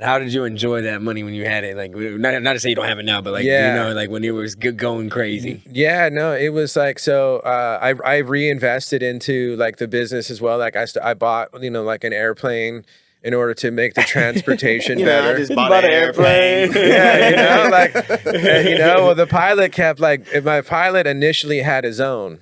How did you enjoy that money when you had it? Like, not to say you don't have it now, but like, Yeah. you know, like when it was going crazy. Yeah, no, it was like, so I reinvested into like the business as well. Like I bought, you know, like an airplane in order to make the transportation better. I just bought an airplane. Yeah, you know, like, you know, well, the pilot kept like, my pilot initially had his own,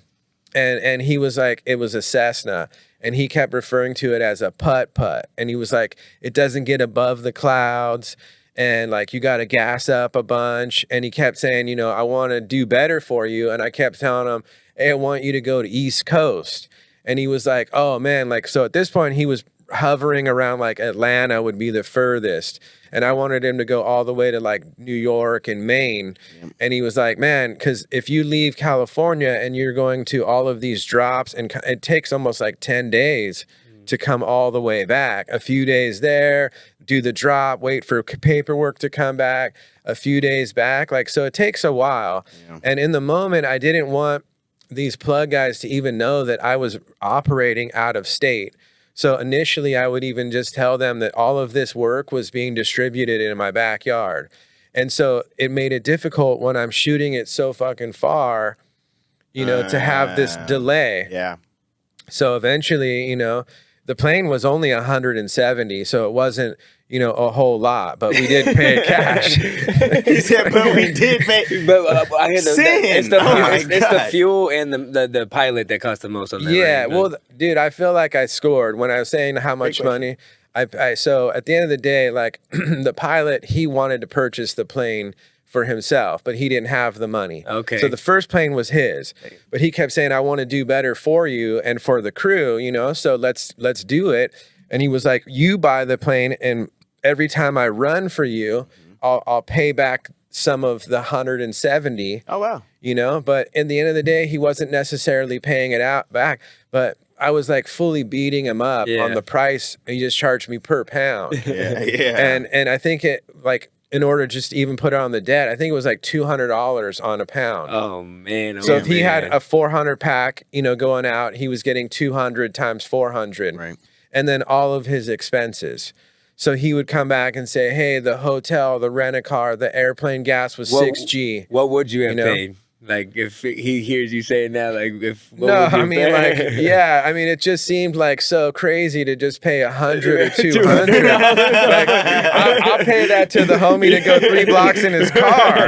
and he was like, it was a Cessna, and he kept referring to it as a putt, and he was like, it doesn't get above the clouds, and like you got to gas up a bunch, and he kept saying, you know, I want to do better for you, and I kept telling him, hey, I want you to go to East Coast, and he was like, oh man, like, so at this point he was hovering around like Atlanta would be the furthest, and I wanted him to go all the way to like New York and Maine. And he was like, man, because if you leave California and you're going to all of these drops, and it takes almost like 10 days to come all the way back, a few days there, do the drop, wait for paperwork to come back, a few days back, like, so it takes a while. And in the moment, I didn't want these plug guys to even know that I was operating out of state. So initially, I would even just tell them that all of this work was being distributed in my backyard. And so it made it difficult when I'm shooting it so fucking far, you know, to have this delay. Yeah. So eventually, you know, the plane was only 170, so it wasn't, you know, a whole lot, but we did pay cash. He said, but we did pay. But I hear it's the God. fuel and the pilot that cost the most on that. Yeah, right? well, dude, I feel like I scored when I was saying how much money. So at the end of the day, like the pilot, he wanted to purchase the plane for himself, but he didn't have the money. Okay. So the first plane was his, but he kept saying, I want to do better for you and for the crew, you know, so let's do it. And he was like, you buy the plane, and every time I run for you, I'll pay back some of the 170. Oh, wow. You know, but in the end of the day, he wasn't necessarily paying it out back, but I was like fully beating him up on the price. He just charged me per pound. Yeah. And I think it, like, in order to just even put it on the debt, I think it was like $200 on a pound. Oh man! So if he had a 400 pack, you know, going out, he was getting 200 times 400, Right. and then all of his expenses. So he would come back and say, "Hey, the hotel, the rent-a-car, the airplane gas was $6,000." What would you have know? paid? Like if he hears you say it now, like if No, I mean, like, yeah, I mean, it just seemed like so crazy to just pay 100 or 200. Like, I'll pay that to the homie to go 3 blocks in his car.